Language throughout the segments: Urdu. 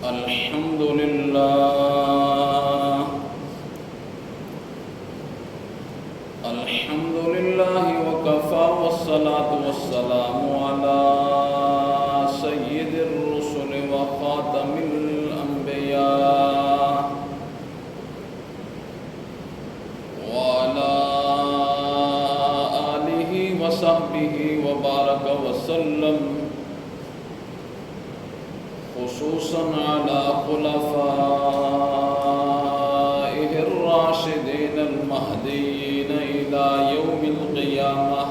الحمد لله الحمد لله وكفى والصلاة والسلام على سيد الرسل وخاتم الأنبياء وعلى آله وصحبه وبارك وسلم، خصوصاً على خلفائه الراشدين المهديين إلى يوم القيامة.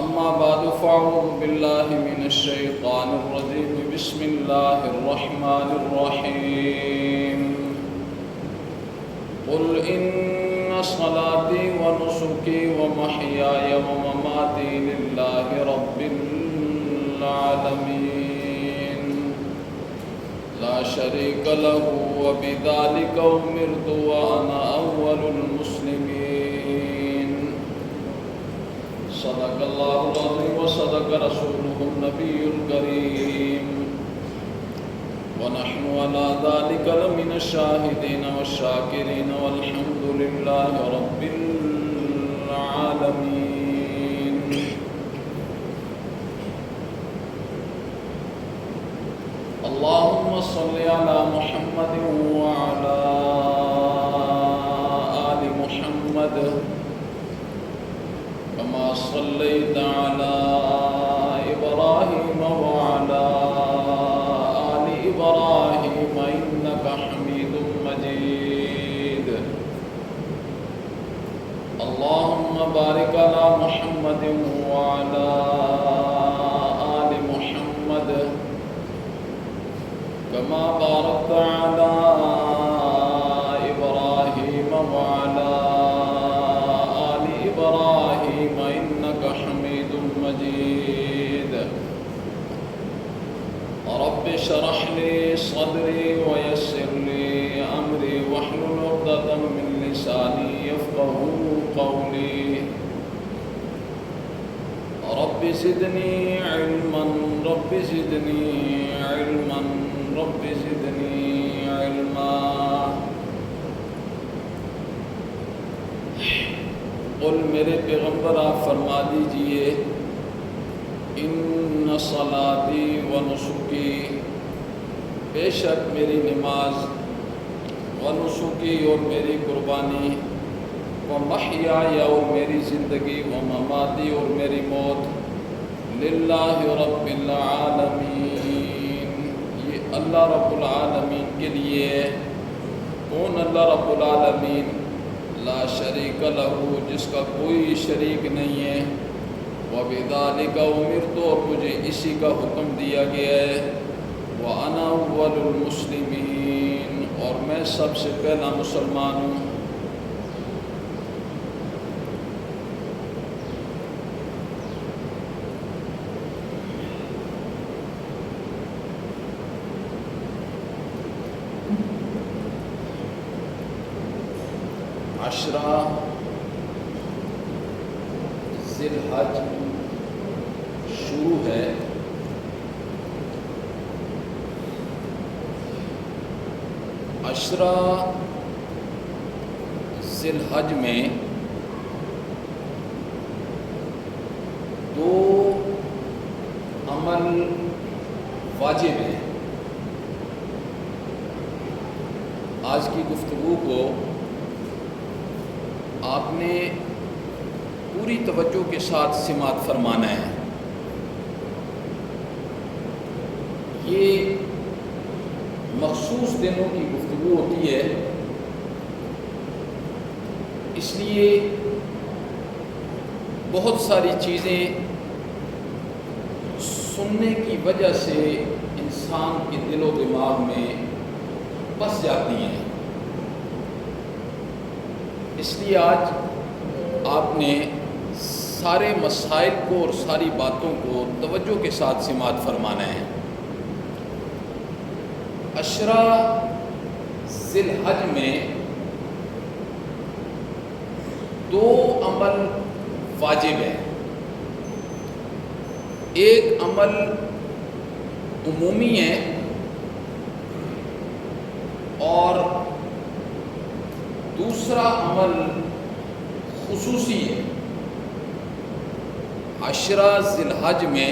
أما بعد، فأعوذ بالله من الشيطان الرجيم. بسم الله الرحمن الرحيم. قل إن صلاتي ونسكي ومحياي ومماتي لله رب العالمين لا شريك له وبذلك أمرت وأنا أول المسلمين. صدق الله العظيم وصدق رسوله النبي الكريم، ونحن على ذلك لمن الشاهدين والشاكرين، والحمد لله رب العالمين. اللهم صل على محمد وعلى آل محمد كما صليت على إبراهيم وعلى آل إبراهيم إنك حميد مجيد. اللهم بارك على محمد وعلى آل محمد كما باركت على إبراهيم وعلى آل إبراهيم إنك حميد مجيد. رب اشرح لي صدري ويسر لي أمري واحلل عقدة من لساني يفقهوا قولي. رب زدني علما رب زدني علما رب زدنی علما. قل میرے پیغمبر آپ فرما دیجئے، ان صلاتی و نسکی، بے شک میری نماز، و نسکی اور میری قربانی، و محیای اور میری زندگی، و مماتی اور میری موت، للہ رب العالمین، اللہ رب العالمین کے لیے. کون اللہ رب العالمین؟ لا شریک لہ، جس کا کوئی شریک نہیں ہے. وبذالک امرت، اور مجھے اسی کا حکم دیا گیا ہے. وانا اول المسلمین، اور میں سب سے پہلا مسلمان ہوں. عشرہ ذی الحج شروع ہے. عشرہ ذی الحج میں دو عمل واجب ہیں. آج کی گفتگو کو آپ نے پوری توجہ کے ساتھ سماعت فرمانا ہے. یہ مخصوص دنوں کی گفتگو ہوتی ہے، اس لیے بہت ساری چیزیں سننے کی وجہ سے انسان کے دل و دماغ میں بس جاتی ہیں. اس لیے آج آپ نے سارے مسائل کو اور ساری باتوں کو توجہ کے ساتھ سماعت فرمانا ہے. عشرہ ذی الحج میں دو عمل واجب ہیں. ایک عمل عمومی ہے اور دوسرا عمل خصوصی ہے۔ عشرہ ذی الحج میں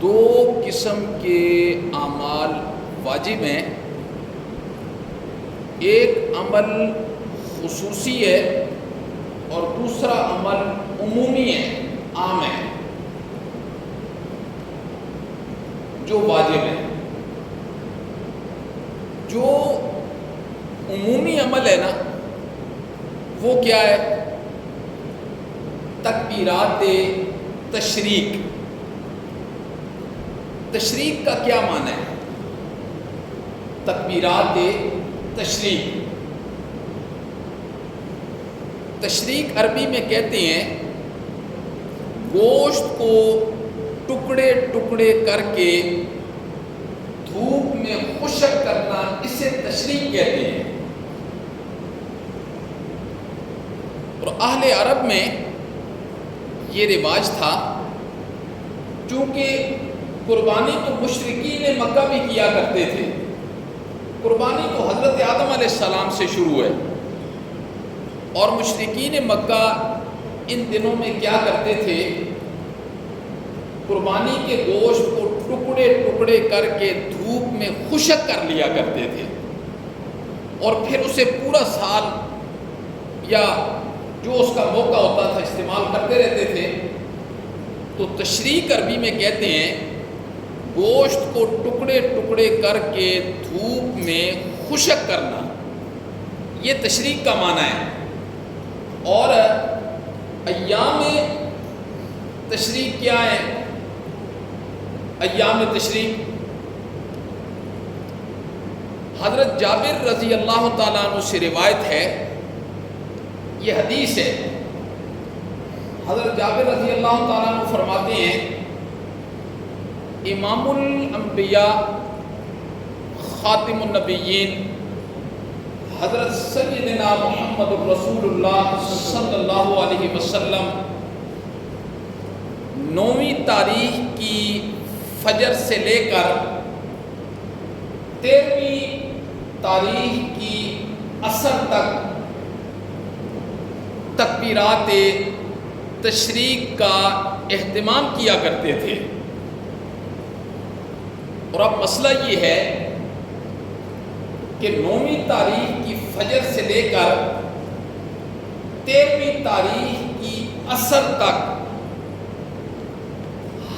دو قسم کے اعمال واجب ہیں، ایک عمل خصوصی ہے اور دوسرا عمل عمومی ہے، عام ہے، جو واجب ہے۔ جو عمومی عمل ہے نا وہ کیا ہے؟ تکبیرات تشریق۔ تشریق کا کیا معنی ہے؟ تکبیرات تشریق، تشریق عربی میں کہتے ہیں گوشت کو ٹکڑے ٹکڑے کر کے دھوپ میں خشک کرنا، اسے تشریق کہتے ہیں۔ اور اہل عرب میں یہ رواج تھا، چونکہ قربانی تو مشرکین مکہ بھی کیا کرتے تھے، قربانی تو حضرت آدم علیہ السلام سے شروع ہے، اور مشرکین مکہ ان دنوں میں کیا کرتے تھے؟ قربانی کے گوشت کو ٹکڑے ٹکڑے کر کے دھوپ میں خشک کر لیا کرتے تھے، اور پھر اسے پورا سال یا جو اس کا موقع ہوتا تھا استعمال کرتے رہتے تھے۔ تو تشریق عربی میں کہتے ہیں گوشت کو ٹکڑے ٹکڑے کر کے دھوپ میں خشک کرنا، یہ تشریق کا معنی ہے۔ اور ایام تشریق کیا ہے؟ ایام تشریق حضرت جابر رضی اللہ تعالیٰ عنہ سے روایت ہے، یہ حدیث ہے۔ حضرت جابر رضی اللہ تعالیٰ عنہ فرماتے ہیں امام الانبیاء خاتم النبیین حضرت سیدنا محمد الرسول اللہ صلی اللہ علیہ وسلم 9ویں تاریخ کی فجر سے لے کر 13ویں تاریخ کی عصر تک تکبیرات تشریق کا اہتمام کیا کرتے تھے۔ اور اب مسئلہ یہ ہے کہ 9ویں تاریخ کی فجر سے لے کر 13ویں تاریخ کی عصر تک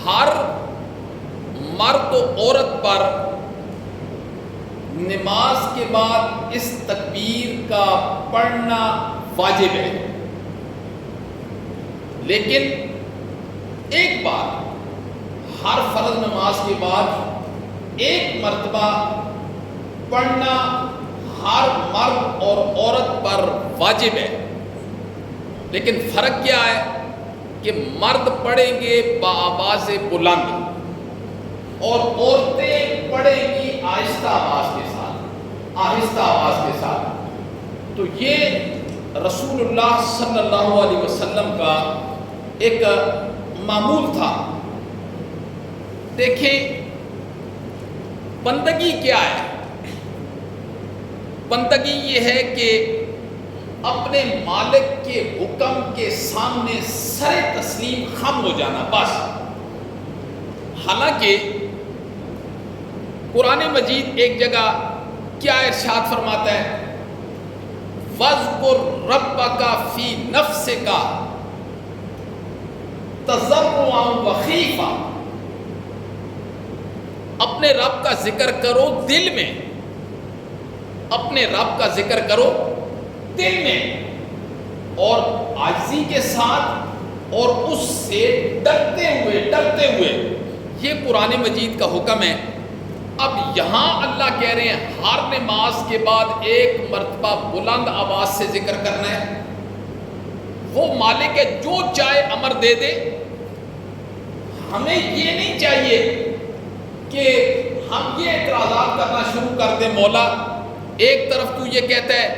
ہر مرد و عورت پر نماز کے بعد اس تکبیر کا پڑھنا واجب ہے، لیکن ایک بار ہر فرض نماز کے بعد ایک مرتبہ پڑھنا ہر مرد اور عورت پر واجب ہے۔ لیکن فرق کیا ہے کہ مرد پڑھیں گے بآواز بلند اور عورتیں پڑھیں گی آہستہ آواز کے ساتھ، آہستہ آواز کے ساتھ۔ تو یہ رسول اللہ صلی اللہ علیہ وسلم کا ایک معمول تھا۔ دیکھیں بندگی کیا ہے؟ بندگی یہ ہے کہ اپنے مالک کے حکم کے سامنے سر تسلیم خم ہو جانا، بس۔ حالانکہ قرآن مجید ایک جگہ کیا ارشاد فرماتا ہے؟ وَاذْكُرْ رَبَّكَ فِي نَفْسِكَ تَضَرُّعًا وَخِيفًا، اپنے رب کا ذکر کرو دل میں، اپنے رب کا ذکر کرو دل میں، اور عاجزی کے ساتھ اور اس سے ڈرتے ہوئے۔ یہ قرآن مجید کا حکم ہے۔ اب یہاں اللہ کہہ رہے ہیں ہر نماز کے بعد ایک مرتبہ بلند آواز سے ذکر کرنا ہے۔ وہ مالک ہے جو چاہے امر دے دے، ہمیں یہ نہیں چاہیے کہ ہم یہ اعتراضات کرنا شروع کر دیں، مولا ایک طرف تو یہ کہتا ہے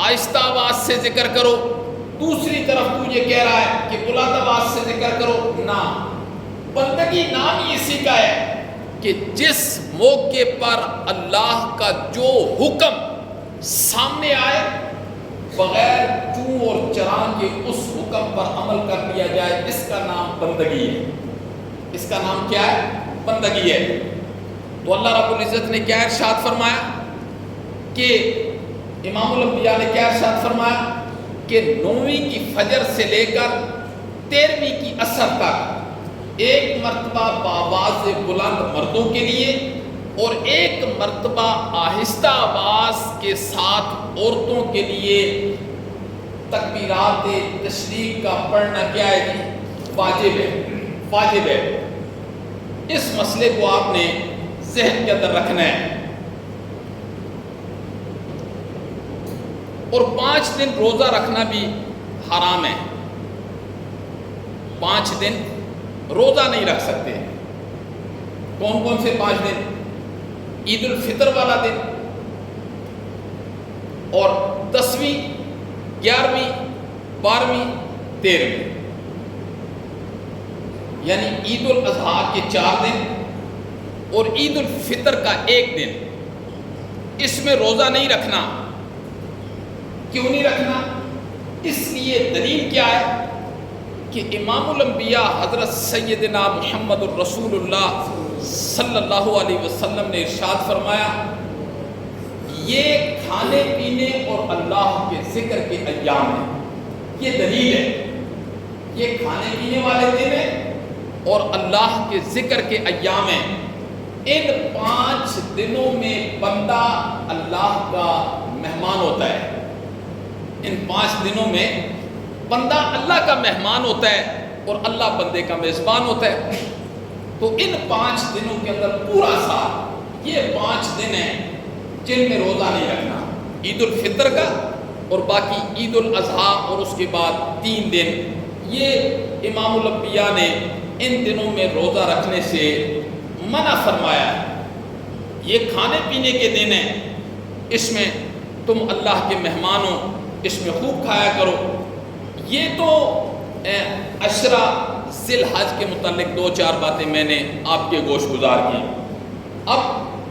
آہستہ آواز سے ذکر کرو، دوسری طرف تو یہ کہہ رہا ہے کہ بلند آواز سے ذکر کرو۔ نہ، بندگی نام ہی اسی کا ہے کہ جس موقع پر اللہ کا جو حکم سامنے آئے بغیر چوں اور چراں کے اس حکم پر عمل کر لیا جائے، اس کا نام بندگی ہے۔ اس کا نام کیا ہے؟ بندگی ہے۔ تو اللہ رب العزت نے کیا ارشاد فرمایا کہ امام الانبیاء نے کیا ارشاد فرمایا کہ 9ویں کی فجر سے لے کر 13ویں کی عصر تک ایک مرتبہ بآواز بلند مردوں کے لیے اور ایک مرتبہ آہستہ آواز کے ساتھ عورتوں کے لیے تکبیرات تشریق کا پڑھنا کیا ہے جی؟ واجب ہے، واجب ہے۔ اس مسئلے کو آپ نے ذہن کے اندر رکھنا ہے۔ اور 5 دن روزہ رکھنا بھی حرام ہے۔ 5 دن روزہ نہیں رکھ سکتے۔ کون کون سے 5 دن؟ عید الفطر والا دن اور 10ویں، 11ویں، 12ویں، 13ویں، یعنی عید الاضحیٰ کے 4 دن اور عید الفطر کا 1 دن، اس میں روزہ نہیں رکھنا۔ کیوں نہیں رکھنا؟ اس لیے دلیل کیا ہے کہ امام الانبیاء حضرت سیدنا محمد الرسول اللہ صلی اللہ علیہ وسلم نے ارشاد فرمایا، یہ کھانے پینے اور اللہ کے ذکر کے ایام ہیں۔ یہ دلیل ہے، یہ کھانے پینے والے دن ہیں اور اللہ کے ذکر کے ایام ہیں۔ ان 5 دنوں میں بندہ اللہ کا مہمان ہوتا ہے۔ ان 5 دنوں میں بندہ اللہ کا مہمان ہوتا ہے اور اللہ بندے کا میزبان ہوتا ہے۔ تو ان 5 دنوں کے اندر پورا سال یہ 5 دن ہیں جن میں روزہ نہیں رکھنا، عید الفطر کا اور باقی عید الاضحیٰ اور اس کے بعد 3 دن۔ یہ امام الانبیاء نے ان دنوں میں روزہ رکھنے سے منع فرمایا ہے۔ یہ کھانے پینے کے دن ہیں، اس میں تم اللہ کے مہمان ہو، اس میں خوب کھایا کرو۔ یہ تو عشرہ ذی الحج کے متعلق 2-4 باتیں میں نے آپ کے گوش گزار کی۔ اب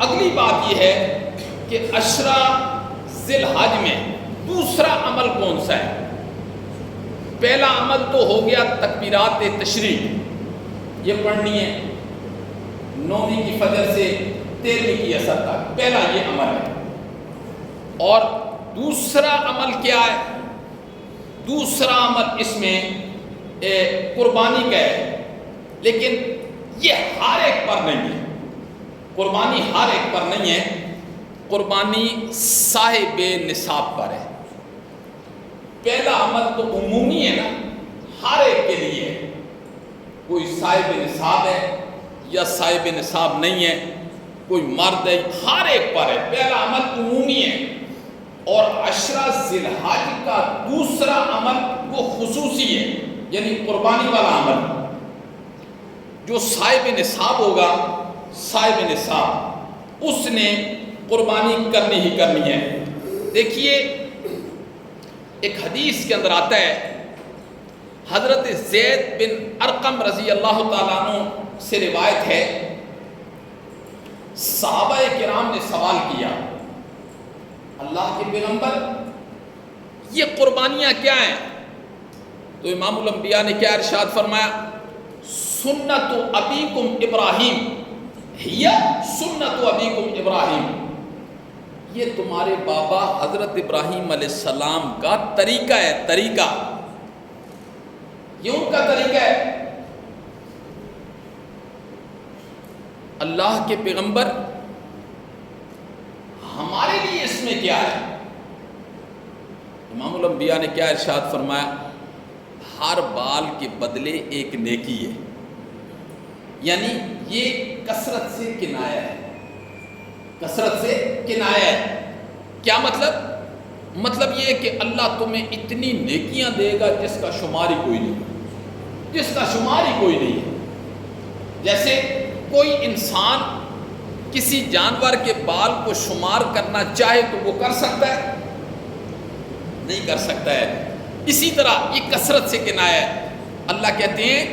اگلی بات یہ ہے کہ عشرہ ذی الحج میں دوسرا عمل کون سا ہے؟ پہلا عمل تو ہو گیا تکبیرات تشریق، یہ پڑھنی ہے 9ویں کی فجر سے 13ویں کی عصر تک، پہلا یہ عمل ہے۔ اور دوسرا عمل کیا ہے؟ دوسرا عمل اس میں قربانی کا ہے، لیکن یہ ہر ایک پر نہیں ہے۔ قربانی ہر ایک پر نہیں ہے، قربانی صاحب نصاب پر ہے۔ پہلا عمل تو عمومی ہے نا، ہر ایک کے لیے ہے۔ کوئی صاحب نصاب ہے یا صاحب نصاب نہیں ہے، کوئی مرد ہے، ہر ایک پر ہے۔ پہلا عمل عمومی ہے، اور عشرہ ذی الحج کا دوسرا عمل وہ خصوصی ہے، یعنی قربانی والا عمل۔ جو صاحب نصاب ہوگا، صاحب نصاب، اس نے قربانی کرنی ہی کرنی ہے۔ دیکھیے ایک حدیث کے اندر آتا ہے، حضرت زید بن ارقم رضی اللہ تعالیٰ عنہ سے روایت ہے، صحابہ کرام نے سوال کیا، اللہ کے پیغمبر یہ قربانیاں کیا ہیں؟ تو امام الانبیاء نے کیا ارشاد فرمایا؟ سنت ابیکم ابراہیم، ہی سنت ابیکم ابراہیم، یہ تمہارے بابا حضرت ابراہیم علیہ السلام کا طریقہ ہے، طریقہ، یہ ان کا طریقہ ہے۔ اللہ کے پیغمبر ہمارے لیے اس میں کیا ہے؟ امام الانبیاء نے کیا ارشاد فرمایا؟ ہر بال کے بدلے ایک نیکی ہے، یعنی یہ کثرت سے کنایا ہے، کثرت سے کنایا ہے۔ کیا مطلب؟ مطلب یہ کہ اللہ تمہیں اتنی نیکیاں دے گا جس کا شمار ہی کوئی نہیں، جس کا شمار ہی کوئی نہیں ہے۔ جیسے کوئی انسان کسی جانور کے بال کو شمار کرنا چاہے تو وہ کر سکتا ہے؟ نہیں کر سکتا ہے۔ اسی طرح یہ کثرت سے کنایا ہے۔ اللہ کہتے ہیں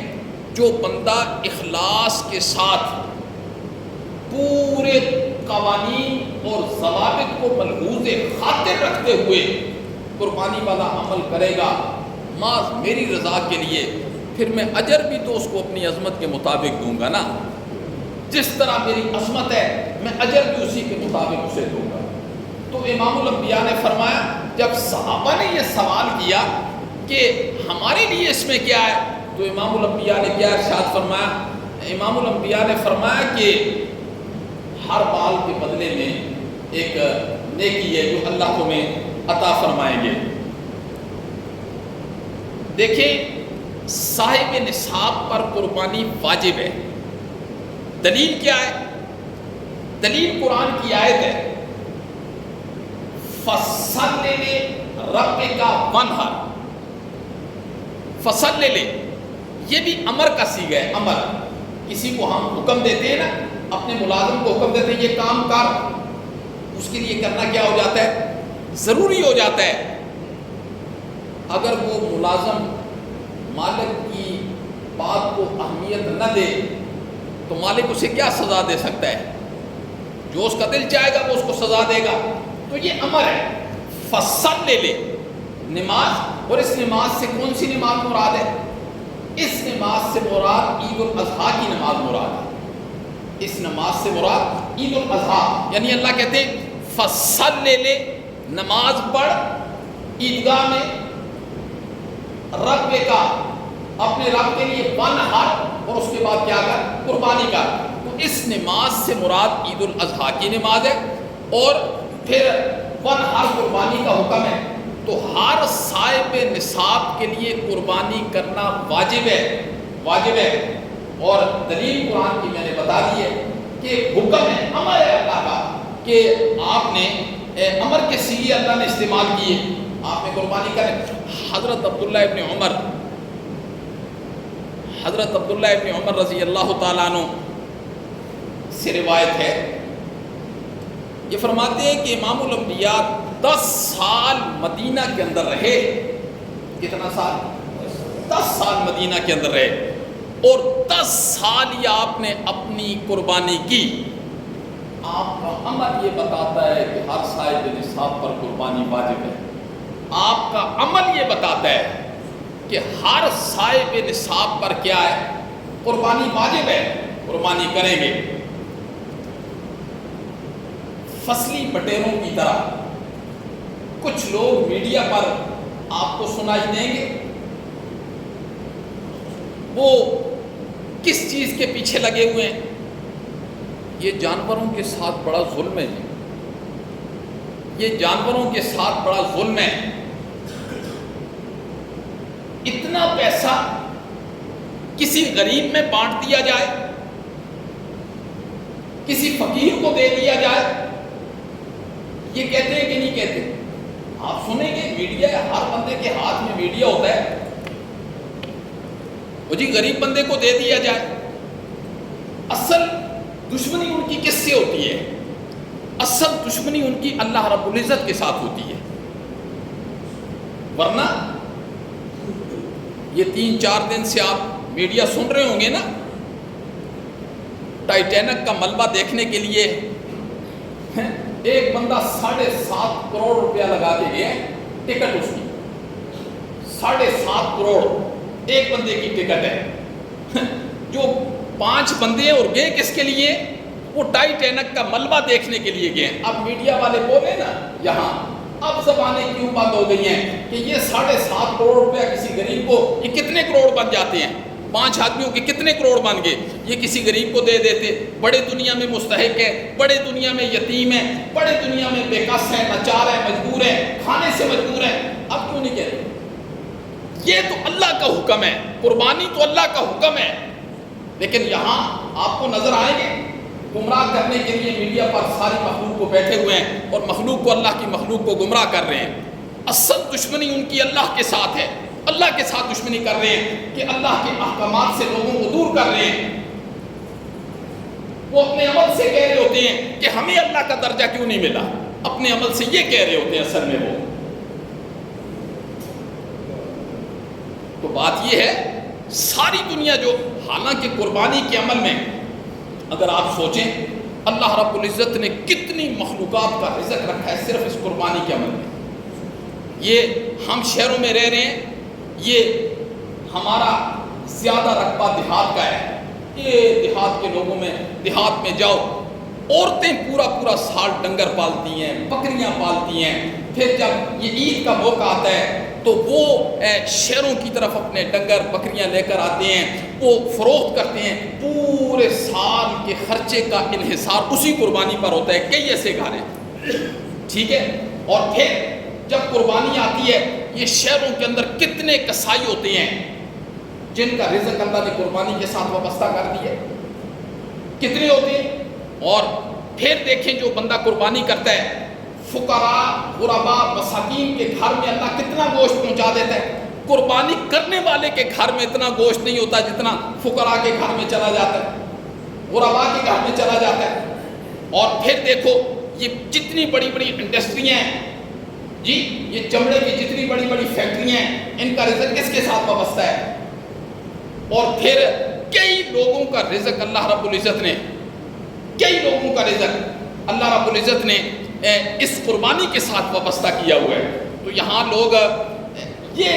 جو بندہ اخلاص کے ساتھ پورے قوانین اور ضوابط کو ملحوظ خاطر رکھتے ہوئے قربانی والا عمل کرے گا محض میری رضا کے لیے، پھر میں اجر بھی تو اس کو اپنی عظمت کے مطابق دوں گا نا، جس طرح میری عظمت ہے میں اجر بھی اسی کے مطابق اسے دوں گا۔ تو امام الانبیاء نے فرمایا، جب صحابہ نے یہ سوال کیا کہ ہمارے لیے اس میں کیا ہے، تو امام الانبیاء نے کیا ارشاد فرمایا؟ امام الانبیاء نے فرمایا کہ ہر بال کے بدلے میں ایک نیکی ہے جو اللہ تمہیں عطا فرمائیں گے۔ دیکھیں، صاحب نصاب پر قربانی واجب ہے۔ دلیل کیا ہے؟ دلیل قرآن کی آیت ہے، فَصَلِّ لِرَبِّكَ وَانْحَرْ۔ فَصَلِّ لِ، یہ بھی امر کا صیغہ ہے۔ امر، کسی کو ہم حکم دیتے ہیں نا، اپنے ملازم کو حکم دیتے ہیں یہ کام کر، اس کے لیے کرنا کیا ہو جاتا ہے؟ ضروری ہو جاتا ہے۔ اگر وہ ملازم مالک کی بات کو اہمیت نہ دے تو مالک اسے کیا سزا دے سکتا ہے؟ جو اس کا دل چاہے گا وہ اس کو سزا دے گا۔ تو یہ امر ہے، فصل لے نماز، اور اس نماز سے کون سی نماز مراد ہے؟ اس نماز سے مراد عید الاضحیٰ کی نماز مراد ہے۔ اس نماز سے مراد عید الاضحیٰ، یعنی اللہ کہتے ہیں فصل لے، نماز پڑھ عیدگاہ میں، رب کا، اپنے رب کے لیے وانحر، اور اس کے بعد کیا کر؟ قربانی کر۔ تو اس نماز سے مراد عید الاضحیٰ کی نماز ہے، اور پھر وانحر قربانی کا حکم ہے۔ تو ہر صاحب نصاب کے لیے قربانی کرنا واجب ہے، واجب ہے۔ اور دلیل قرآن کی میں نے بتا دی ہے کہ حکم ہے، امر ہے اللہ کا کہ آپ نے امر کے صیغے اللہ نے استعمال کیے، آپ نے قربانی کریں۔ حضرت عبداللہ ابن عمر رضی اللہ تعالیٰ عنہ سے روایت ہے، یہ فرماتے ہیں کہ امام الانبیاء 10 سال مدینہ کے اندر رہے۔ کتنا سال؟ 10 سال مدینہ کے اندر رہے، اور 10 سال ہی آپ نے اپنی قربانی کی۔ آپ کا عمل یہ بتاتا ہے کہ ہر صاحب نصاب پر قربانی واجب ہے۔ آپ کا عمل یہ بتاتا ہے کہ ہر صاحب نصاب پر کیا ہے؟ قربانی واجب ہے، قربانی کریں گے۔ فصلی بٹیروں کی طرح کچھ لوگ میڈیا پر آپ کو سنائی دیں گے، وہ کس چیز کے پیچھے لگے ہوئے ہیں؟ یہ جانوروں کے ساتھ بڑا ظلم ہے، یہ جانوروں کے ساتھ بڑا ظلم ہے۔ اتنا پیسہ کسی غریب میں بانٹ دیا جائے، کسی فقیر کو دے دیا جائے، یہ کہتے ہیں کہ نہیں کہتے؟ آپ سنیں گے میڈیا، ہر بندے کے ہاتھ میں میڈیا ہوتا ہے، وہ جی غریب بندے کو دے دیا جائے۔ اصل دشمنی ان کی کس سے ہوتی ہے؟ اصل دشمنی ان کی اللہ رب العزت کے ساتھ ہوتی ہے، ورنہ یہ 3-4 دن سے آپ میڈیا سن رہے ہوں گے نا، ٹائٹینک کا ملبہ دیکھنے کے لیے ایک بندہ 7.5 کروڑ روپیہ لگا کے گیا، ٹکٹ اس کی 7.5 کروڑ ایک بندے کی ٹکٹ ہے۔ جو 5 بندے ہیں، اور گئے کس کے لیے؟ وہ ٹائٹینک کا ملبہ دیکھنے کے لیے گئے۔ اب میڈیا والے بولے نا یہاں، اب زبانیں کیوں بند ہو گئی ہیں کہ یہ 7.5 کروڑ روپیہ کسی غریب کو، یہ کتنے کروڑ بن جاتے ہیں؟ 5 آدمیوں کے کتنے کروڑ بن گئے؟ یہ کسی غریب کو دے دیتے۔ بڑے دنیا میں مستحق ہے، بڑے دنیا میں یتیم ہے، بڑے دنیا میں بے کس ہے، لاچار ہے، مجبور ہے، کھانے سے مجبور ہے، اب کیوں نہیں کہتے؟ یہ تو اللہ کا حکم ہے، قربانی تو اللہ کا حکم ہے، لیکن یہاں آپ کو نظر آئیں گے گمراہ کرنے کے لیے میڈیا پر ساری مخلوق کو بیٹھے ہوئے ہیں، اور مخلوق کو، اللہ کی مخلوق کو گمراہ کر رہے ہیں۔ اصل دشمنی ان کی اللہ کے ساتھ ہے، اللہ کے ساتھ دشمنی کر رہے ہیں کہ اللہ کے احکامات سے لوگوں کو دور کر رہے ہیں۔ وہ اپنے عمل سے کہہ رہے ہوتے ہیں کہ ہمیں اللہ کا درجہ کیوں نہیں ملا، اپنے عمل سے یہ کہہ رہے ہوتے ہیں اصل میں وہ۔ تو بات یہ ہے، ساری دنیا جو، حالانکہ قربانی کے عمل میں اگر آپ سوچیں اللہ رب العزت نے کتنی مخلوقات کا رزق رکھا ہے صرف اس قربانی کے عمل میں. یہ ہم شہروں میں رہ رہے ہیں، یہ ہمارا زیادہ رقبہ دیہات کا ہے. یہ دیہات کے لوگوں میں، دیہات میں جاؤ، عورتیں پورا سال ڈنگر پالتی ہیں، بکریاں پالتی ہیں. پھر جب یہ عید کا موقع آتا ہے تو وہ شہروں کی طرف اپنے ڈنگر بکریاں لے کر آتے ہیں، وہ فروخت کرتے ہیں. پورے سال کے خرچے کا انحصار اسی قربانی پر ہوتا ہے. کئی ایسے گھر ہیں، ٹھیک ہے. اور پھر جب قربانی آتی ہے، یہ شہروں کے اندر کتنے کسائی ہوتے ہیں جن کا رزق اللہ نے قربانی کے ساتھ وابستہ کر دیا، کتنے ہوتے ہیں. اور پھر دیکھیں جو بندہ قربانی کرتا ہے، فقراء، غرباء، مساکین کے گھر میں اللہ کتنا گوشت پہنچا دیتا ہے. قربانی کرنے والے کے گھر میں اتنا گوشت نہیں ہوتا جتنا فقراء کے گھر میں چلا جاتا ہے، غرباء کے گھر میں چلا جاتا ہے. اور پھر دیکھو یہ جتنی بڑی بڑی انڈسٹریاں ہیں جی، یہ چمڑے کی جتنی بڑی بڑی فیکٹریاں ہیں، ان کا رزق کس کے ساتھ وابستہ ہے. اور پھر کئی لوگوں کا رزق اللہ رب العزت نے، کئی لوگوں کا رزق اللہ رب العزت نے اس قربانی کے ساتھ وابستہ کیا ہوا ہے. تو یہاں لوگ یہ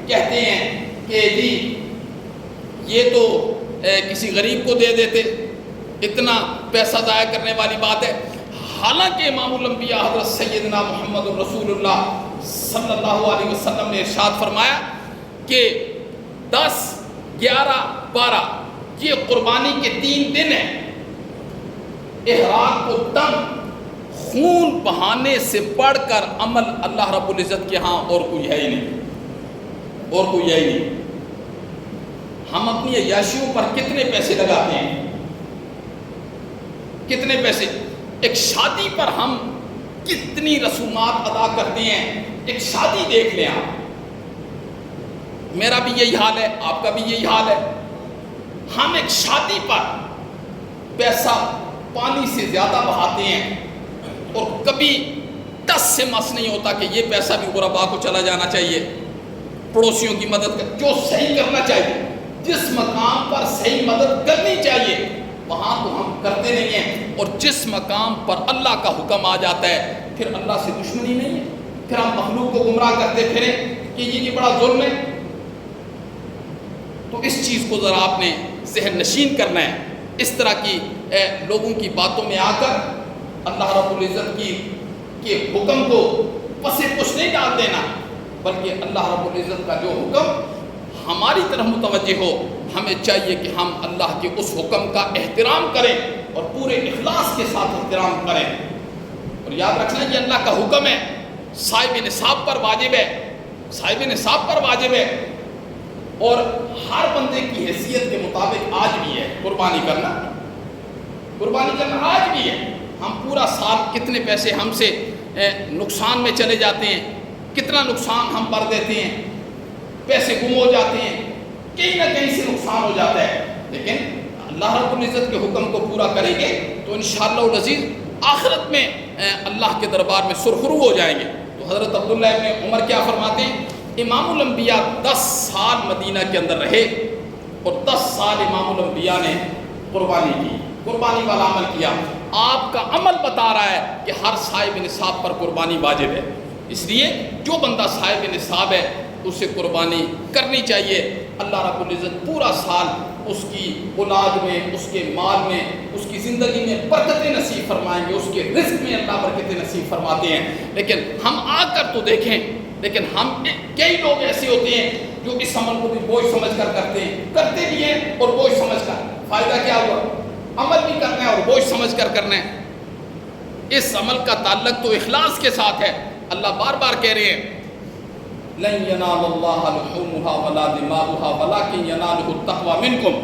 کہتے ہیں کہ جی یہ تو کسی غریب کو دے دیتے، اتنا پیسہ ضائع کرنے والی بات ہے. حالانکہ امام الانبیاء حضرت سیدنا محمد رسول اللہ صلی اللہ علیہ وسلم نے ارشاد فرمایا کہ 10، 11، 12 یہ قربانی کے 3 دن ہیں. احراق کو دم، خون بہانے سے بڑھ کر عمل اللہ رب العزت کے ہاں اور کوئی ہے ہی نہیں، اور کوئی ہے ہی نہیں. ہم اپنی عیاشیوں پر کتنے پیسے لگاتے ہیں، کتنے پیسے. ایک شادی پر ہم کتنی رسومات ادا کرتے ہیں. ایک شادی دیکھ لیں آپ، میرا بھی یہی حال ہے، آپ کا بھی یہی حال ہے. ہم ایک شادی پر پیسہ پانی سے زیادہ بہاتے ہیں، اور کبھی 10 سے مس نہیں ہوتا کہ یہ پیسہ بھی غرباء کو چلا جانا چاہیے، پڑوسیوں کی مدد کر، جو صحیح کرنا چاہیے، جس مقام پر صحیح مدد کرنی چاہیے وہاں تو ہم کرتے نہیں ہیں. اور جس مقام پر اللہ کا حکم آ جاتا ہے پھر اللہ سے دشمنی نہیں ہے، پھر ہم مخلوق کو گمراہ کرتے پھریں کہ یہ بڑا ظلم ہے. تو اس چیز کو ذرا آپ نے ذہن نشین کرنا ہے. اس طرح کی لوگوں کی باتوں میں آ کر اللہ رب العزت کے حکم کو پسے پش نہیں ڈال دینا، بلکہ اللہ رب العزت کا جو حکم ہماری طرف متوجہ ہو، ہمیں چاہیے کہ ہم اللہ کے اس حکم کا احترام کریں اور پورے اخلاص کے ساتھ احترام کریں. اور یاد رکھنا یہ اللہ کا حکم ہے، صاحب نصاب پر واجب ہے، صاحب نصاب پر واجب ہے. اور ہر بندے کی حیثیت کے مطابق آج بھی ہے قربانی کرنا، قربانی کرنا آج بھی ہے. ہم پورا سال کتنے پیسے ہم سے نقصان میں چلے جاتے ہیں، کتنا نقصان ہم بھر دیتے ہیں، پیسے گم ہو جاتے ہیں، کہیں نہ کہیں سے نقصان ہو جاتا ہے. لیکن اللہ رب العزت کے حکم کو پورا کریں گے تو انشاءاللہ العزیز آخرت میں اللہ کے دربار میں سرخرو ہو جائیں گے. تو حضرت عبداللہ ابن عمر کیا فرماتے ہیں، امام الانبیاء 10 سال مدینہ کے اندر رہے اور 10 سال امام الانبیاء نے قربانی کی، قربانی والا عمل کیا. آپ کا عمل بتا رہا ہے کہ ہر صاحب نصاب پر قربانی واجب ہے. اس لیے جو بندہ صاحب نصاب ہے اسے قربانی کرنی چاہیے. اللہ رب العزت پورا سال اس کی اولاد میں، اس کے مال میں، اس کی زندگی میں برکتیں نصیب فرمائیں گے، اس کے رزق میں اللہ برکتیں نصیب فرماتے ہیں. لیکن ہم آ کر تو دیکھیں، لیکن ہم کئی لوگ ایسے ہوتے ہیں جو اس عمل کو بھی بوجھ سمجھ کر کرتے ہیں، کرتے بھی ہیں اور بوجھ سمجھ کر. فائدہ کیا ہوا؟ عمل بھی کرنا ہے اور بوجھ سمجھ کر کرنا ہے. اس عمل کا تعلق تو اخلاص کے ساتھ ہے. اللہ بار بار کہہ رہے ہیں لن ینال اللہ لحومها ولا دماؤها ولکن ینالہ التقوی منکم.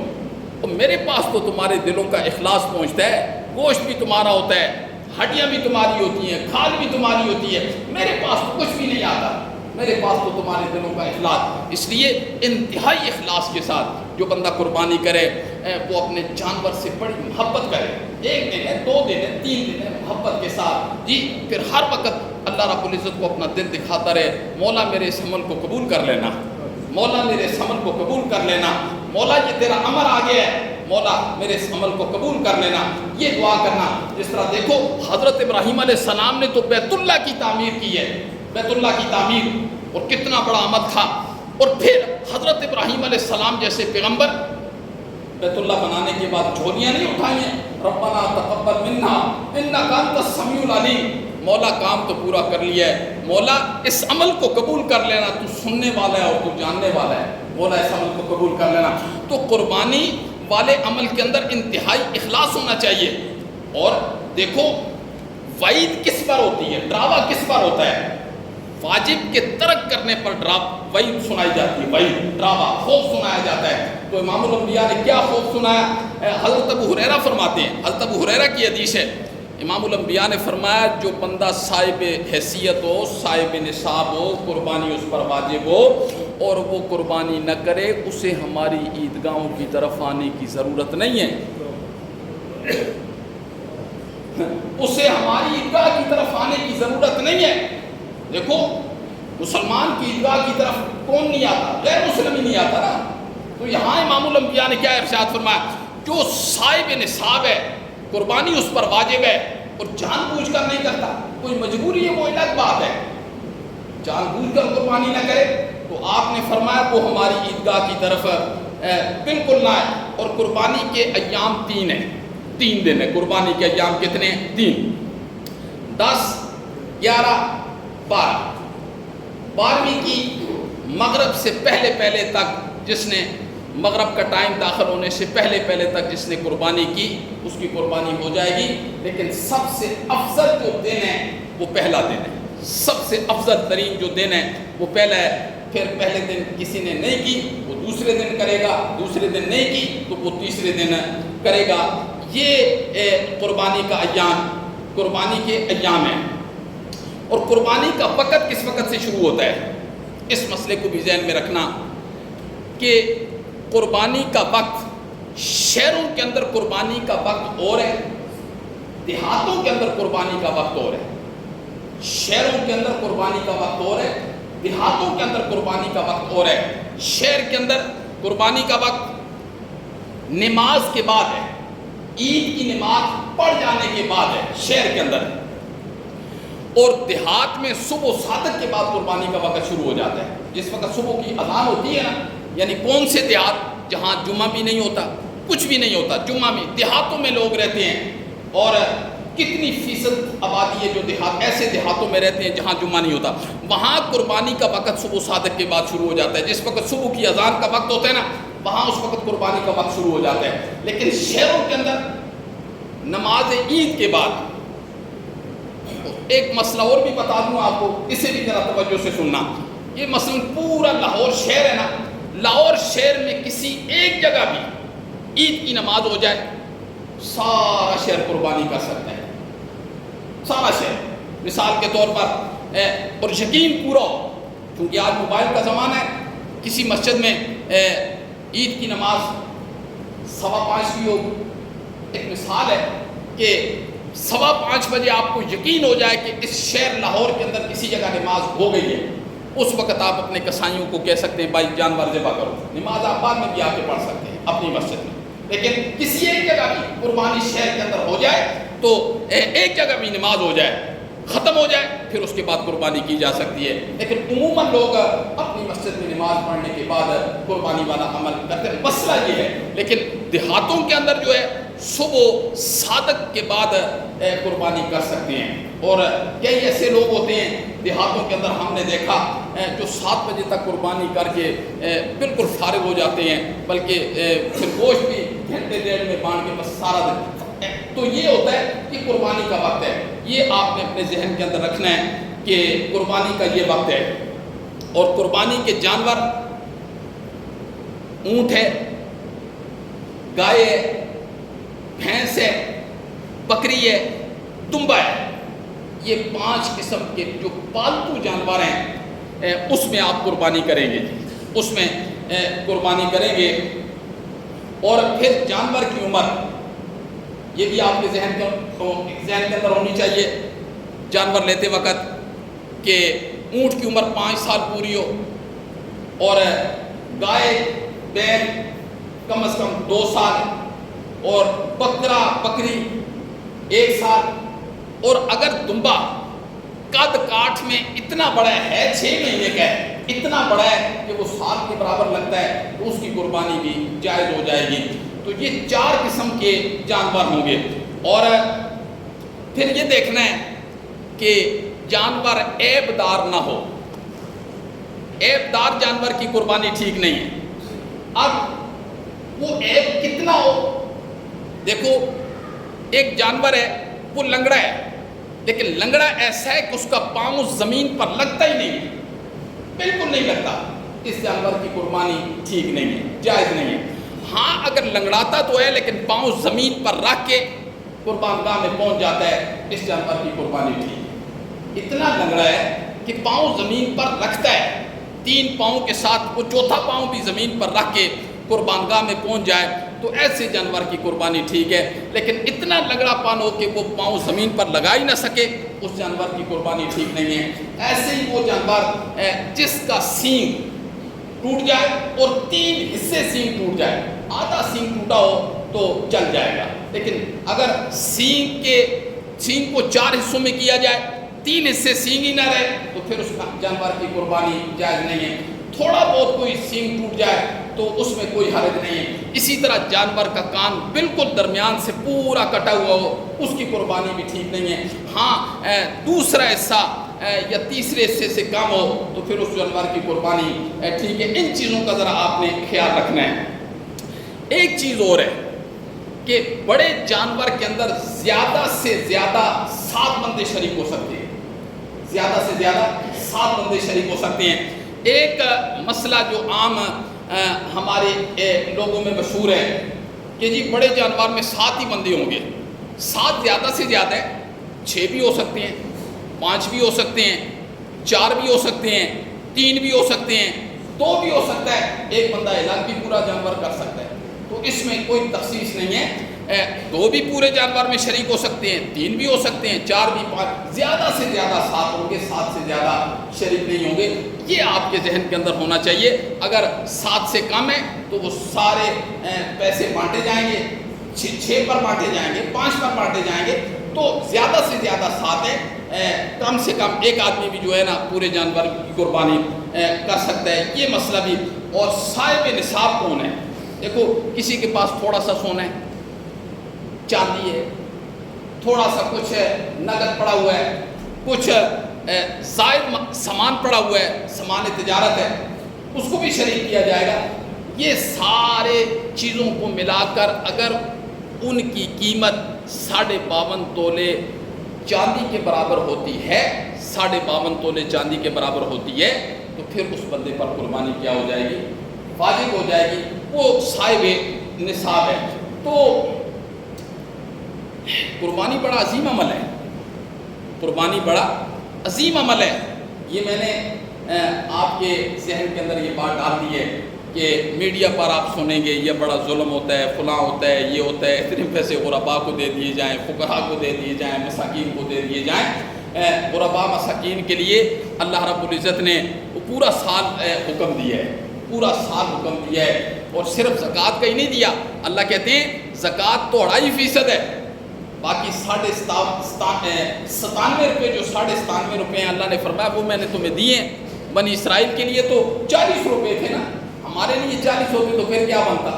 اور میرے پاس تو تمہارے دلوں کا اخلاص پہنچتا ہے، گوشت بھی تمہارا ہوتا ہے، ہڈیاں بھی تمہاری ہوتی ہیں، کھال بھی تمہاری ہوتی ہے، میرے پاس تو کچھ بھی نہیں آتا، میرے پاس تو تمہارے دلوں کا اخلاص. اس لیے انتہائی اخلاص کے ساتھ جو بندہ قربانی کرے وہ اپنے جانور سے بڑی محبت کرے. 1 دن ہے، 2 دن ہے، 3 دن ہے، محبت کے ساتھ جی. پھر ہر وقت اللہ رب العزت کو اپنا دل دکھاتا رہے، مولا میرے اس عمل کو قبول کر لینا، مولا میرے اس عمل کو قبول کر لینا، مولا یہ تیرا امر آ گیا ہے، مولا میرے اس عمل کو قبول کر لینا، یہ دعا کرنا۔ جس طرح دیکھو حضرت ابراہیم علیہ السلام نے تو بیت اللہ کی تعمیر کی ہے، بیت اللہ کی تعمیر، اور کتنا بڑا عمل تھا۔ اور پھر حضرت ابراہیم علیہ السلام جیسے پیغمبر بیت اللہ بنانے کے بعد جھولیاں نہیں اٹھائیں گے، ربنا تقبل منا انک انت السمیع العلیم، مولا کام تو پورا کر لیا ہے، مولا اس عمل کو قبول کر لینا، تو سننے والا ہے اور تو جاننے والا ہے، مولا اس عمل کو قبول کر لینا۔ تو قربانی والے عمل کے اندر انتہائی اخلاص ہونا چاہیے۔ اور دیکھو وعید کس پر ہوتی ہے، ڈراوا کس پر ہوتا ہے؟ واجب کے ترک کرنے پر وعید سنائی جاتی ہے، وعید، ڈراوا، خوف سنایا جاتا ہے۔ تو امام الانبیاء نے کیا خوف سنایا؟ حضرت ابو ہریرہ فرماتے ہیں، حضرت ابو ہریرہ کی حدیث ہے، امام الانبیاء نے فرمایا جو بندہ صاحب حیثیت ہو، صاحب نصاب ہو، قربانی اس پر واجب ہو اور وہ قربانی نہ کرے، اسے ہماری عیدگاہوں کی طرف آنے کی ضرورت نہیں ہے، اسے ہماری عیدگاہ کی طرف آنے کی ضرورت نہیں ہے۔ دیکھو مسلمان کی عیدگاہ کی طرف کون نہیں آتا؟ غیر مسلم ہی نہیں آتا نا۔ تو یہاں امام الانبیاء نے کیا ارشاد فرمایا؟ جو صاحب نصاب ہے قربانی اس پر واجب ہے اور جان بوجھ کر نہیں کرتا، کوئی مجبوری ہے وہ الگ بات ہے، جان بوجھ کر قربانی نہ کرے تو آپ نے فرمایا وہ ہماری عیدگاہ کی طرف بالکل نہ آئے۔ اور قربانی کے ایام 3 ہیں، 3 دن ہیں قربانی کے ایام، کتنے ہیں؟ 3، 10، 11، 12۔ 12ویں کی مغرب سے پہلے تک جس نے مغرب کا ٹائم داخل ہونے سے پہلے تک جس نے قربانی کی اس کی قربانی ہو جائے گی، لیکن سب سے افضل جو دن ہے وہ پہلا دن ہے، سب سے افضل ترین جو دن ہے وہ پہلا ہے۔ پھر پہلے دن کسی نے نہیں کی وہ دوسرے دن کرے گا، دوسرے دن نہیں کی تو وہ تیسرے دن کرے گا۔ یہ قربانی کا ایام، قربانی کے ایام ہیں۔ اور قربانی کا وقت کس وقت سے شروع ہوتا ہے، اس مسئلے کو بھی ذہن میں رکھنا کہ قربانی کا وقت شہروں کے اندر قربانی کا وقت اور ہے، دیہاتوں کے اندر قربانی کا وقت اور ہے۔ شہروں کے اندر قربانی کا وقت اور ہے، دیہاتوں کے اندر قربانی کا وقت اور ہے۔ شہر کے اندر قربانی کا وقت نماز کے بعد ہے، عید کی نماز پڑھ جانے کے بعد ہے شہر کے اندر، اور دیہات میں صبح صادق کے بعد قربانی کا وقت شروع ہو جاتا ہے۔ جس وقت صبح کی اذان ہوتی ہے نا، یعنی کون سے دیہات جہاں جمعہ بھی نہیں ہوتا، کچھ بھی نہیں ہوتا، جمعہ میں دیہاتوں میں لوگ رہتے ہیں، اور کتنی فیصد آبادی ہے جو دیہات، ایسے دیہاتوں میں رہتے ہیں جہاں جمعہ نہیں ہوتا، وہاں قربانی کا وقت صبح صادق کے بعد شروع ہو جاتا ہے۔ جس وقت صبح کی اذان کا وقت ہوتا ہے نا، وہاں اس وقت قربانی کا وقت شروع ہو جاتا ہے۔ لیکن شہروں کے اندر نماز عید کے بعد، ایک مسئلہ اور بھی بتا دوں آپ کو، اسے بھی ذرا توجہ سے سننا۔ یہ مثلا پورا لاہور شہر ہے نا، لاہور شہر میں کسی ایک جگہ بھی عید کی نماز ہو جائے، سارا شہر قربانی کر سکتا ہے، سارا شہر۔ مثال کے طور پر اور یقین پورا ہو، کیونکہ آج موبائل کا زمانہ ہے، کسی مسجد میں عید کی نماز 5:15 کی ہو، ایک مثال ہے کہ 5:15 بجے آپ کو یقین ہو جائے کہ اس شہر لاہور کے اندر کسی جگہ نماز ہو گئی ہے، اس وقت آپ اپنے کسائیوں کو کہہ سکتے ہیں بھائی جانور ذبح کرو، نماز آپ بعد میں بھی آ کے پڑھ سکتے ہیں اپنی مسجد میں۔ لیکن کسی ایک جگہ بھی قربانی شہر کے اندر ہو جائے تو ایک جگہ بھی نماز ہو جائے، ختم ہو جائے، پھر اس کے بعد قربانی کی جا سکتی ہے۔ لیکن عموماً لوگ اپنی مسجد میں نماز پڑھنے کے بعد قربانی والا عمل کرتے ہیں، مسئلہ یہ ہے۔ لیکن دیہاتوں کے اندر جو ہے صبح صادق کے بعد قربانی کر سکتے ہیں، اور کئی ایسے لوگ ہوتے ہیں دیہاتوں کے اندر ہم نے دیکھا جو 7 بجے تک قربانی کر کے بالکل فارغ ہو جاتے ہیں، بلکہ پھر گوشت بھی گھنٹے ڈیڑھ میں بانٹ کے بس سارا دن۔ تو یہ ہوتا ہے کہ قربانی کا وقت ہے، یہ آپ نے اپنے ذہن کے اندر رکھنا ہے کہ قربانی کا یہ وقت ہے۔ اور قربانی کے جانور اونٹ ہے، گائے ہے، بھینس ہے، بکری ہے، دمبا ہے، یہ 5 قسم کے جو پالتو جانور ہیں اس میں آپ قربانی کریں گے، اس میں قربانی کریں گے۔ اور پھر جانور کی عمر، یہ بھی آپ کے ذہن کے اندر ہونی چاہیے جانور لیتے وقت، کہ اونٹ کی عمر 5 سال پوری ہو، اور گائے بیل کم از کم 2 سال، اور بکرا بکری 1 سال، اور اگر دمبا قد کاٹ میں اتنا بڑا ہے 6 مہینے کا ہے، اتنا بڑا ہے کہ وہ سال کے برابر لگتا ہے، تو اس کی قربانی بھی جائز ہو جائے گی۔ تو یہ 4 قسم کے جانور ہوں گے۔ اور پھر یہ دیکھنا ہے کہ جانور عیب دار نہ ہو، عیب دار جانور کی قربانی ٹھیک نہیں ہے۔ اب وہ عیب کتنا ہو، دیکھو ایک جانور ہے وہ لنگڑا ہے، لیکن لنگڑا ایسا ہے کہ اس کا پاؤں زمین پر لگتا ہی نہیں ہے، بالکل نہیں لگتا، اس جانور کی قربانی ٹھیک نہیں ہے، جائز نہیں ہے۔ ہاں اگر لنگڑاتا تو ہے لیکن پاؤں زمین پر رکھ کے قربان گاہ میں پہنچ جاتا ہے، اس جانور کی قربانی ٹھیک ہے۔ اتنا لنگڑا ہے کہ پاؤں زمین پر رکھتا ہے، 3 پاؤں کے ساتھ وہ 4تھا پاؤں بھی زمین پر رکھ کے قربان گاہ میں پہنچ جائے، تو ایسے جانور کی قربانی ٹھیک ہے۔ لیکن اتنا لنگڑا پان ہو کہ وہ پاؤں زمین پر لگا ہی نہ سکے، اس جانور کی قربانی ٹھیک نہیں ہے۔ ایسے ہی وہ جانور جس کا سینگ ٹوٹ جائے اور 3 حصے سینگ ٹوٹ جائے، آدھا سینگ ٹوٹا ہو تو چل جائے گا، لیکن اگر سینگ کو 4 حصوں میں کیا جائے، 3 حصے سینگ ہی نہ رہے، تو پھر اس جانور کی قربانی جائز نہیں ہے۔ تھوڑا بہت کوئی سینگ ٹوٹ جائے تو اس میں کوئی حرج نہیں ہے۔ اسی طرح جانور کا کان بالکل درمیان سے پورا کٹا ہوا ہو، اس کی قربانی بھی ٹھیک نہیں ہے۔ ہاں دوسرا حصہ یا تیسرے حصے سے کم ہو تو پھر اس جانور کی قربانی ٹھیک ہے۔ ان چیزوں کا ذرا آپ نے خیال رکھنا ہے۔ ایک چیز اور ہے کہ بڑے جانور کے اندر زیادہ سے زیادہ 7 بندے شریک ہو سکتے ہیں، زیادہ سے زیادہ 7 بندے شریک ہو سکتے ہیں۔ ایک مسئلہ جو عام ہمارے لوگوں میں مشہور ہے کہ جی بڑے جانور میں 7 ہی بندے ہوں گے۔ 7 زیادہ سے زیادہ ہے، 6 بھی ہو سکتے ہیں، 5 بھی ہو سکتے ہیں، 4 بھی ہو سکتے ہیں، 3 بھی ہو سکتے ہیں، 2 بھی ہو سکتا ہے، ایک بندہ الگ بھی پورا جانور کر سکتا ہے، تو اس میں کوئی تخصیص نہیں ہے۔ 2 بھی پورے جانور میں شریک ہو سکتے ہیں، 3 بھی ہو سکتے ہیں، 4 بھی، 5، زیادہ سے زیادہ 7 ہوں گے، 7 سے زیادہ شریک نہیں ہوں گے۔ یہ آپ کے ذہن کے اندر ہونا چاہیے۔ اگر 7 سے کم ہے تو وہ سارے پیسے بانٹے جائیں گے، 6 پر بانٹے جائیں گے، 5 پر بانٹے جائیں گے، تو زیادہ سے زیادہ 7 ہے، کم سے کم ایک آدمی بھی جو ہے نا پورے جانور کی قربانی کر سکتا ہے، یہ مسئلہ بھی۔ اور صاحب نصاب کون ہے؟ دیکھو کسی کے پاس تھوڑا سا سونا ہے، چاندی ہے، تھوڑا سا کچھ نقد پڑا ہوا ہے، کچھ زائد سامان پڑا ہوا ہے، سامان تجارت ہے، اس کو بھی شریک کیا جائے گا۔ یہ سارے چیزوں کو ملا کر اگر ان کی قیمت 52.5 تولے چاندی کے برابر ہوتی ہے، 52.5 تولے چاندی کے برابر ہوتی ہے، تو پھر اس بندے پر قربانی کیا ہو جائے گی؟ واجب ہو جائے گی، وہ صاحب نصاب ہے۔ تو قربانی بڑا عظیم عمل ہے، قربانی بڑا عظیم عمل ہے۔ یہ میں نے آپ کے ذہن کے اندر یہ بات ڈال دی ہے کہ میڈیا پر آپ سنیں گے یہ بڑا ظلم ہوتا ہے، فلاں ہوتا ہے، یہ ہوتا ہے، اتنے پیسے غرباء کو دے دیے جائیں، فقراء کو دے دیے جائیں، مساکین کو دے دیے جائیں۔ غرباء مساکین کے لیے اللہ رب العزت نے پورا سال حکم دیا ہے، پورا سال حکم دیا ہے، اور صرف زکوٰۃ کا ہی نہیں دیا۔ اللہ کہتے ہیں زکوٰۃ تو 2.5% ہے، باقی 97 روپے جو 97 روپے ہیں اللہ نے فرمایا وہ میں نے تمہیں دیے ہیں۔ بنی اسرائیل کے لیے تو 40 روپے تھے نا، ہمارے لیے 40 ہوتے تو پھر کیا بنتا؟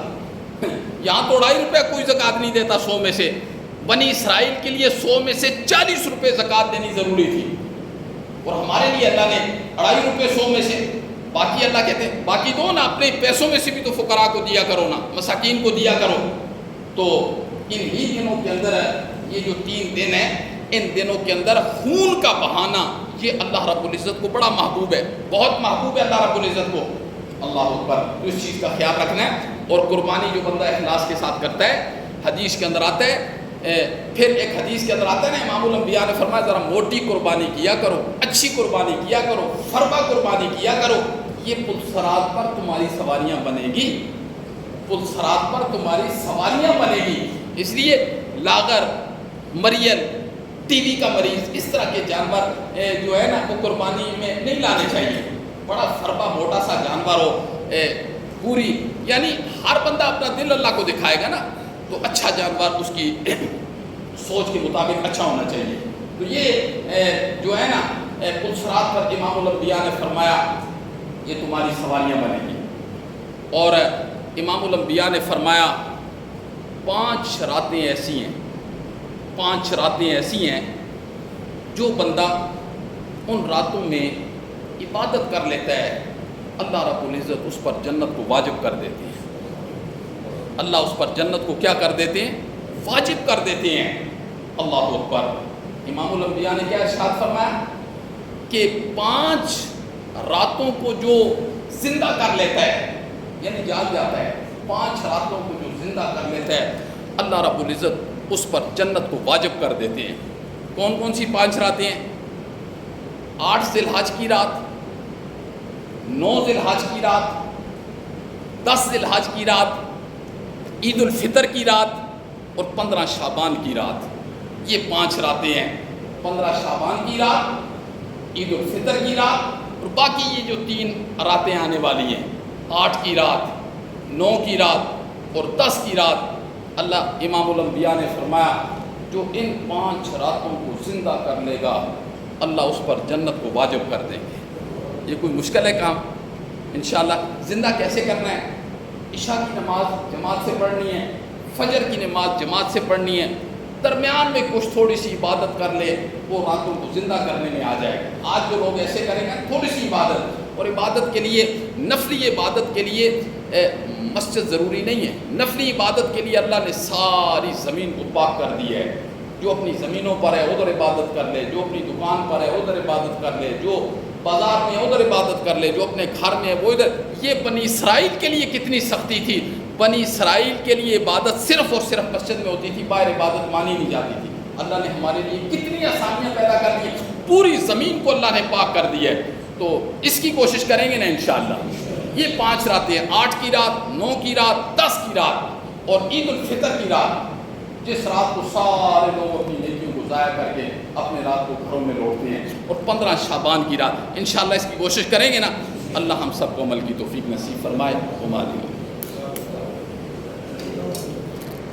یہاں تو 2.5 روپے کوئی زکوٰۃ نہیں دیتا 100 میں سے، بنی اسرائیل کے لیے 100 میں سے 40 روپے زکوٰۃ دینی ضروری تھی، اور ہمارے لیے اللہ نے 2.5 روپے 100 میں سے، باقی اللہ کہتے ہیں باقی دو نا، اپنے پیسوں میں سے بھی تو فقراء کو دیا کرو نا، مساکین کو دیا کرو۔ تو ان ہی دنوں کے اندر یہ جو 3 دن ہیں، ان دنوں کے اندر خون کا بہانا یہ اللہ رب العزت کو بڑا محبوب ہے، بہت محبوب ہے اللہ رب العزت کو۔ اللہ اکبر، تو اس چیز کا خیال رکھنا ہے۔ اور قربانی جو بندہ اخلاص کے ساتھ کرتا ہے، حدیث کے اندر آتا ہے، پھر ایک حدیث کے اندر آتا ہے نا، امام الانبیاء نے فرمایا ذرا موٹی قربانی کیا کرو، اچھی قربانی کیا کرو، فربا قربانی کیا کرو، یہ پلسرات پر تمہاری سواریاں بنے گی، پلسرات پر تمہاری سواریاں بنے گی۔ اس لیے لاغر، مریل، ٹی وی کا مریض، اس طرح کے جانور جو ہے نا وہ قربانی میں نہیں لانے چاہیے۔ بڑا فربا موٹا سا جانور ہو، پوری، یعنی ہر بندہ اپنا دل اللہ کو دکھائے گا نا، تو اچھا جانور اس کی سوچ کے مطابق اچھا ہونا چاہیے. تو یہ جو ہے نا پلسرات پر امام الانبیاء نے فرمایا یہ تمہاری سواریاں بنیں گی. اور امام الانبیاء نے فرمایا 5 شراتیں ایسی ہیں جو بندہ ان راتوں میں عبادت کر لیتا ہے اللہ رب العزت اس پر جنت کو واجب کر دیتے ہیں. اللہ اس پر جنت کو کیا کر دیتے ہیں؟ واجب کر دیتے ہیں. اللہ اکبر. امام الانبیاء نے کیا ارشاد فرمایا کہ 5 راتوں کو جو زندہ کر لیتا ہے یعنی جاگ جاتا ہے 5 راتوں کو جو زندہ کر لیتا ہے اللہ رب العزت اس پر جنت کو واجب کر دیتے ہیں. کون کون سی 5 راتیں ہیں؟ 8 ذی الحج کی رات، 9 ذی الحج کی رات، 10 ذی الحج کی رات، عید الفطر کی رات اور 15 شعبان کی رات. یہ 5 راتیں ہیں. 15 شعبان کی رات، عید الفطر کی رات اور باقی یہ جو 3 راتیں آنے والی ہیں 8 کی رات، 9 کی رات اور 10 کی رات. اللہ امام الانبیاء نے فرمایا جو ان 5 راتوں کو زندہ کر لے گا اللہ اس پر جنت کو واجب کر دیں گے. یہ کوئی مشکل ہے کام؟ انشاءاللہ. زندہ کیسے کرنا ہے؟ عشاء کی نماز جماعت سے پڑھنی ہے، فجر کی نماز جماعت سے پڑھنی ہے، درمیان میں کچھ تھوڑی سی عبادت کر لے وہ راتوں کو زندہ کرنے میں آ جائے گا. آج جو لوگ ایسے کریں گے تھوڑی سی عبادت، اور عبادت کے لیے نفلی عبادت کے لیے مسجد ضروری نہیں ہے. نفلی عبادت کے لیے اللہ نے ساری زمین کو پاک کر دی ہے. جو اپنی زمینوں پر ہے ادھر عبادت کر لے، جو اپنی دکان پر ہے ادھر عبادت کر لے، جو بازار میں ادھر عبادت کر لے، جو اپنے گھر میں ہے وہ ادھر. یہ بنی اسرائیل کے لیے کتنی سختی تھی. بنی اسرائیل کے لیے عبادت صرف اور صرف مسجد میں ہوتی تھی، باہر عبادت مانی نہیں جاتی تھی. اللہ نے ہمارے لیے کتنی آسانیاں پیدا کر دی ہیں. پوری زمین کو اللہ نے پاک کر دی ہے. تو اس کی کوشش کریں گے نا انشاءاللہ. یہ 5 راتیں ہیں، 8 کی رات، 9 کی رات، 10 کی رات اور عید الفطر کی رات. جس رات کو سارے لوگ اپنی نیکیوں کو ضائع کر کے اپنے رات کو گھروں میں لوٹتے ہیں. اور 15 شعبان کی رات انشاءاللہ اس کی کوشش کریں گے نا. اللہ ہم سب کو عمل کی توفیق نصیب فرمائے.